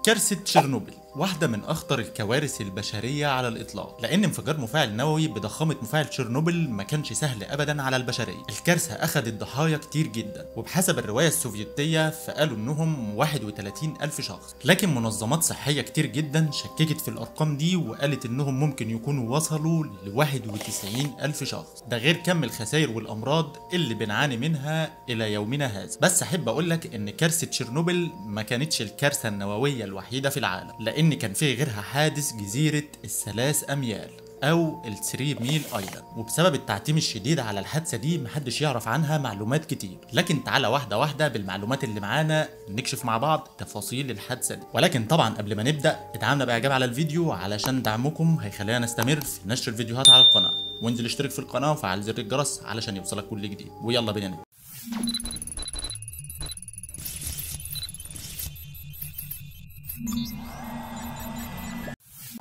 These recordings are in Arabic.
كارثة تشيرنوبل واحدة من أخطر الكوارث البشرية على الإطلاق، لأن انفجار مفاعل نووي بضخامة مفاعل تشيرنوبل ما كانش سهل أبدا على البشرية. الكارثة أخذت ضحايا كتير جدا، وبحسب الرواية السوفيتية فقالوا إنهم 31 ألف شخص، لكن منظمات صحية كتير جدا شككت في الأرقام دي وقالت إنهم ممكن يكونوا وصلوا ل 91 ألف شخص، ده غير كم الخسائر والأمراض اللي بنعاني منها إلى يومنا هذا. بس أحب أقولك إن كارثة تشيرنوبل ما كانتش الكارثة النووية الوحيدة في العالم، لأن كان في غيرها حادث جزيرة الثلاث أميال أو الثري ميل ايلاند، وبسبب التعتيم الشديد على الحادثة دي محدش يعرف عنها معلومات كتير. لكن تعالى واحدة واحدة بالمعلومات اللي معانا نكشف مع بعض تفاصيل الحادثة دي. ولكن طبعا قبل ما نبدأ ادعمنا بإعجاب على الفيديو، علشان دعمكم هيخلينا نستمر في نشر الفيديوهات على القناة، وانزل اشترك في القناة وفعل زر الجرس علشان يوصلك كل جديد. ويلا بينا نبدأ.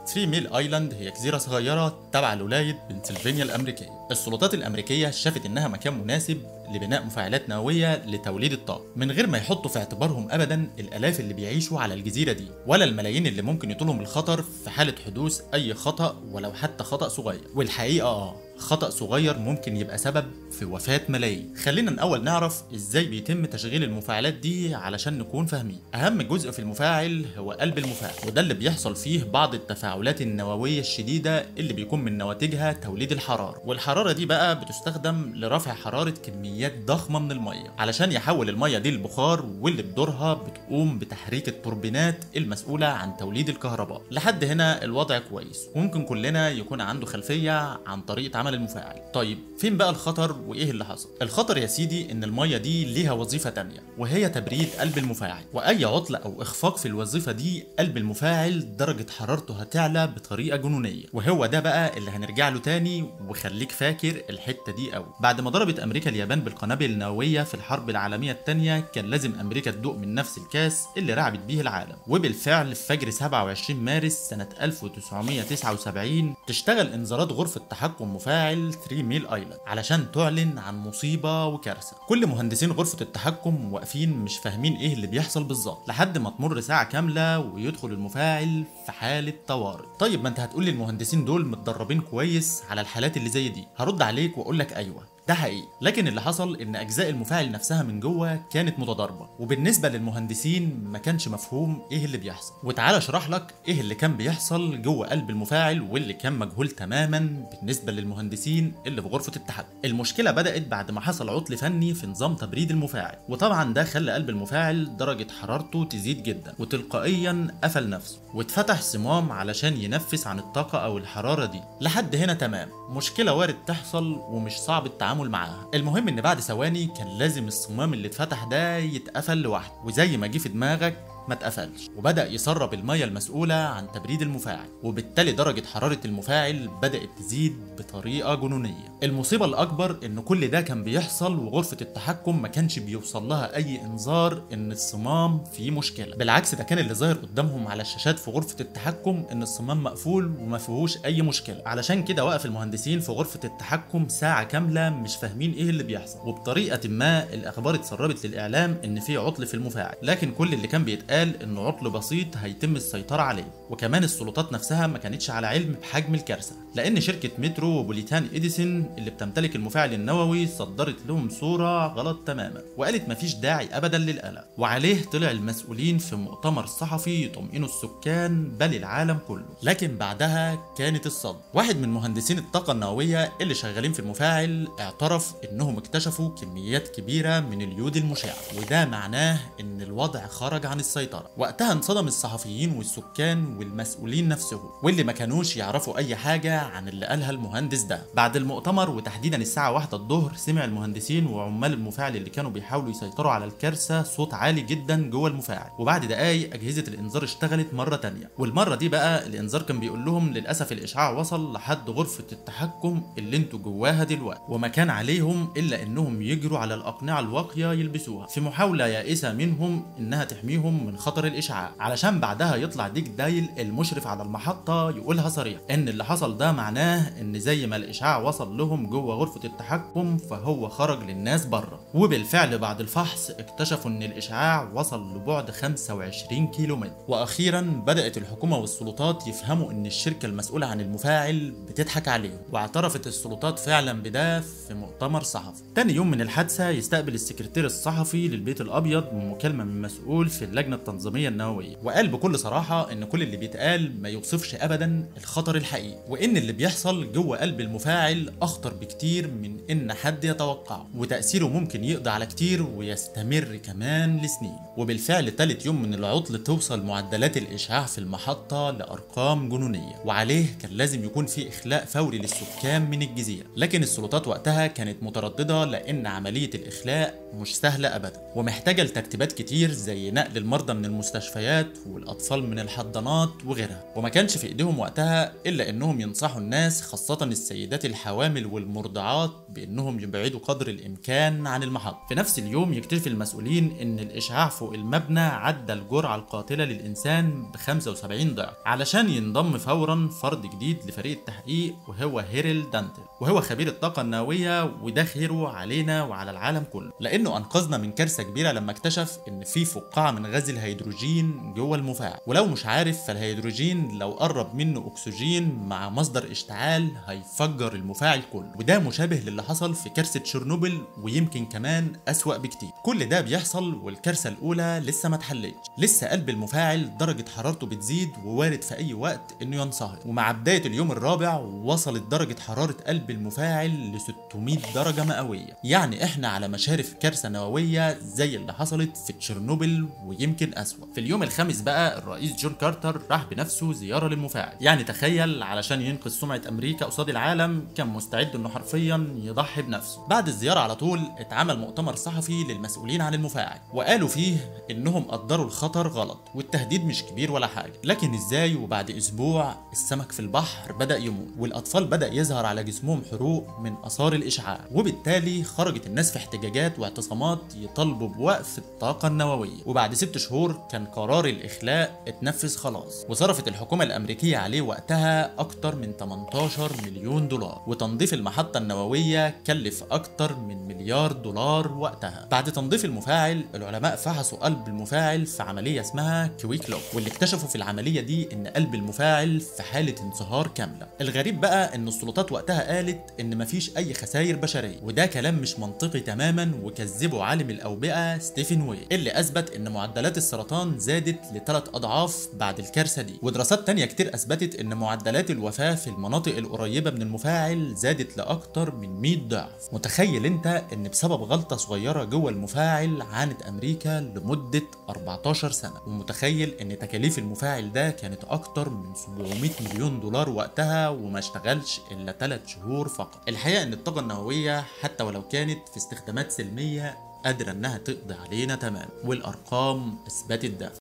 3 ميل ايلاند هي جزيرة صغيرة تبع لولاية بنسلفانيا الأمريكية. السلطات الأمريكية شافت إنها مكان مناسب لبناء مفاعلات نووية لتوليد الطاقة، من غير ما يحطوا في اعتبارهم أبدا الآلاف اللي بيعيشوا على الجزيرة دي، ولا الملايين اللي ممكن يطولهم الخطر في حالة حدوث أي خطأ ولو حتى خطأ صغير. والحقيقة خطأ صغير ممكن يبقى سبب في وفاة ملايين. خلينا الأول نعرف إزاي بيتم تشغيل المفاعلات دي علشان نكون فاهمين. أهم جزء في المفاعل هو قلب المفاعل، وده اللي بيحصل فيه بعض التفاعلات النووية الشديدة اللي بيكون من نواتجها توليد الحرارة. والحرارة دي بقى بتستخدم لرفع حرارة كميات ضخمة من المية، علشان يحول المية دي لبخار، واللي بدورها بتقوم بتحريك التوربينات المسؤولة عن توليد الكهرباء. لحد هنا الوضع كويس، وممكن كلنا يكون عنده خلفية عن طريقة عمل المفاعل. طيب فين بقى الخطر وايه اللي حصل؟ الخطر يا سيدي ان الميه دي ليها وظيفه تانية، وهي تبريد قلب المفاعل، واي عطل او اخفاق في الوظيفه دي قلب المفاعل درجه حرارته هتعلى بطريقه جنونيه. وهو ده بقى اللي هنرجع له تاني، وخليك فاكر الحته دي قوي. بعد ما ضربت امريكا اليابان بالقنابل النوويه في الحرب العالميه الثانيه، كان لازم امريكا تدوق من نفس الكاس اللي رعبت بيه العالم. وبالفعل في فجر 27 مارس سنه 1979 تشتغل انذارات غرفه تحكم مفاعل 3 ميل ايلاند علشان تعلن عن مصيبه وكارثه. كل مهندسين غرفه التحكم واقفين مش فاهمين ايه اللي بيحصل بالظبط، لحد ما تمر ساعه كامله ويدخل المفاعل في حاله طوارئ. طيب ما انت هتقولي المهندسين دول متدربين كويس على الحالات اللي زي دي. هرد عليك واقول لك ايوه ده حقيقي، لكن اللي حصل ان اجزاء المفاعل نفسها من جوه كانت متضاربه، وبالنسبه للمهندسين ما كانش مفهوم ايه اللي بيحصل. وتعالى اشرح لك ايه اللي كان بيحصل جوه قلب المفاعل، واللي كان مجهول تماما بالنسبه للمهندسين اللي في غرفه التحكم. المشكله بدات بعد ما حصل عطل فني في نظام تبريد المفاعل، وطبعا ده خلى قلب المفاعل درجه حرارته تزيد جدا، وتلقائيا قفل نفسه واتفتح صمام علشان ينفس عن الطاقه او الحراره دي. لحد هنا تمام، مشكله وارد تحصل ومش صعب التعامل معاها. المهم ان بعد ثواني كان لازم الصمام اللي اتفتح ده يتقفل لوحده، وزي ما جه في دماغك ما اتقفلش، وبدأ يسرب المية المسؤولة عن تبريد المفاعل، وبالتالي درجة حرارة المفاعل بدأت تزيد بطريقة جنونية. المصيبة الأكبر إن كل ده كان بيحصل وغرفة التحكم ما كانش بيوصل لها أي إنذار إن الصمام فيه مشكلة. بالعكس ده كان اللي ظاهر قدامهم على الشاشات في غرفة التحكم إن الصمام مقفول وما فيهوش أي مشكلة. علشان كده وقف المهندسين في غرفة التحكم ساعة كاملة مش فاهمين إيه اللي بيحصل، وبطريقة ما الأخبار اتسربت للإعلام إن في عطل في المفاعل، لكن كل اللي كان بيتقال انه عطل بسيط هيتم السيطره عليه. وكمان السلطات نفسها ما كانتش على علم بحجم الكارثه، لان شركه مترو وبوليتان اديسون اللي بتمتلك المفاعل النووي صدرت لهم صوره غلط تماما، وقالت مفيش داعي ابدا للقلق. وعليه طلع المسؤولين في مؤتمر صحفي يطمئنوا السكان بل العالم كله. لكن بعدها كانت الصدمه. واحد من مهندسين الطاقه النوويه اللي شغالين في المفاعل اعترف انهم اكتشفوا كميات كبيره من اليود المشع، وده معناه ان الوضع خرج عن السيطره. وقتها انصدم الصحفيين والسكان والمسؤولين نفسهم، واللي ما كانوش يعرفوا اي حاجه عن اللي قالها المهندس ده. بعد المؤتمر وتحديدا الساعه 1 الظهر سمع المهندسين وعمال المفاعل اللي كانوا بيحاولوا يسيطروا على الكارثه صوت عالي جدا جوه المفاعل. وبعد دقايق اجهزه الانذار اشتغلت مره تانية، والمره دي بقى الانذار كان بيقول لهم للاسف الاشعاع وصل لحد غرفه التحكم اللي انتوا جواها دلوقتي، وما كان عليهم الا انهم يجروا على الاقنعه الواقيه يلبسوها في محاوله يائسه منهم انها تحميهم من خطر الاشعاع، علشان بعدها يطلع ديك دايل المشرف على المحطه يقولها صريح ان اللي حصل ده معناه ان زي ما الاشعاع وصل لهم جوه غرفه التحكم فهو خرج للناس بره. وبالفعل بعد الفحص اكتشفوا ان الاشعاع وصل لبعد 25 كيلومتر. واخيرا بدات الحكومه والسلطات يفهموا ان الشركه المسؤوله عن المفاعل بتضحك عليهم، واعترفت السلطات فعلا بده في مؤتمر صحفي. تاني يوم من الحادثه يستقبل السكرتير الصحفي للبيت الابيض مكالمه من مسؤول في اللجنه التنظيميه النوويه، وقال بكل صراحه ان كل اللي بيتقال ما يوصفش ابدا الخطر الحقيقي، وان اللي بيحصل جوه قلب المفاعل اخطر بكتير من ان حد يتوقعه، وتاثيره ممكن يقضي على كتير ويستمر كمان لسنين. وبالفعل تالت يوم من العطل توصل معدلات الاشعاع في المحطه لارقام جنونيه، وعليه كان لازم يكون في اخلاء فوري للسكان من الجزيره. لكن السلطات وقتها كانت متردده لان عمليه الاخلاء مش سهله ابدا، ومحتاجه لترتيبات كتير زي نقل المرضى من المستشفيات والاطفال من الحضانات وغيرها. وما كانش في ايديهم وقتها الا انهم ينصحوا الناس خاصه السيدات الحوامل والمرضعات بانهم يبعدوا قدر الامكان عن المحطه. في نفس اليوم يكتشف المسؤولين ان الاشعاع فوق المبنى عدى الجرعه القاتله للانسان ب 75 ضعف، علشان ينضم فورا فرد جديد لفريق التحقيق وهو هيرل دانتل، وهو خبير الطاقه النوويه، وده خيره علينا وعلى العالم كله لانه انقذنا من كارثه كبيره لما اكتشف ان في فقاعه من غاز الهيدروجين جوه المفاعل. ولو مش عارف فالهيدروجين لو قرب منه اكسجين مع مصدر اشتعال هيفجر المفاعل كله، وده مشابه للي حصل في كارثه تشيرنوبل ويمكن كمان اسوأ بكتير. كل ده بيحصل والكارثه الاولى لسه ما اتحلتش، لسه قلب المفاعل درجه حرارته بتزيد ووارد في اي وقت انه ينصهر. ومع بدايه اليوم الرابع وصلت درجه حراره قلب المفاعل ل 600 درجه مئويه، يعني احنا على مشارف كارثه نوويه زي اللي حصلت في تشيرنوبل ويمكن اسوأ. في اليوم الخامس بقى الرئيس جون كارتر راح بنفسه زياره للمفاعل، يعني تخيل علشان ينقذ سمعه امريكا قصاد العالم كان مستعد انه حرفيا يضحي بنفسه. بعد الزياره على طول اتعمل مؤتمر صحفي للمسؤولين عن المفاعل، وقالوا فيه انهم قدروا الخطر غلط والتهديد مش كبير ولا حاجه، لكن ازاي وبعد اسبوع السمك في البحر بدا يموت والاطفال بدا يظهر على جسمهم حروق من اثار الاشعاع، وبالتالي خرجت الناس في احتجاجات واعتصامات يطالبوا بوقف الطاقه النوويه. وبعد 6 شهور كان قرار الاخلاء اتنفذ خلاص، وصرفت الحكومه الامريكيه عليه وقتها اكتر من 18 مليون دولار، وتنظيف المحطه النوويه كلف اكتر من مليار دولار وقتها. بعد تنظيف المفاعل العلماء فحصوا قلب المفاعل في عمليه اسمها كويك لوك، واللي اكتشفوا في العمليه دي ان قلب المفاعل في حاله انصهار كامله. الغريب بقى ان السلطات وقتها قالت ان مفيش اي خسائر بشريه، وده كلام مش منطقي تماما، وكذبوا عالم الاوبئه ستيفن وي اللي اثبت ان معدلات السرطان زادت ل3 اضعاف بعد الكارثه دي. ودراسات تانية كتير اثبتت ان معدلات الوفاه في المناطق القريبه من المفاعل زادت لاكتر من 100 ضعف. متخيل انت ان بسبب غلطه صغيره جوه المفاعل عانت امريكا لمده 14 سنه، ومتخيل ان تكاليف المفاعل ده كانت اكتر من 700 مليون دولار وقتها وما اشتغلش الا 3 شهور فقط. الحقيقه ان الطاقه النوويه حتى ولو كانت في استخدامات سلميه قادره انها تقضي علينا تمام، والارقام اثبتت ده.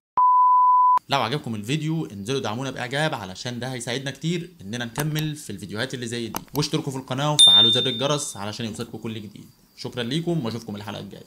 لو عجبكم الفيديو انزلوا دعمونا باعجاب علشان ده هيساعدنا كتير اننا نكمل في الفيديوهات اللي زي دي، واشتركوا في القناه وفعلوا زر الجرس علشان يوصلكم كل جديد. شكرا ليكم واشوفكم الحلقه الجايه.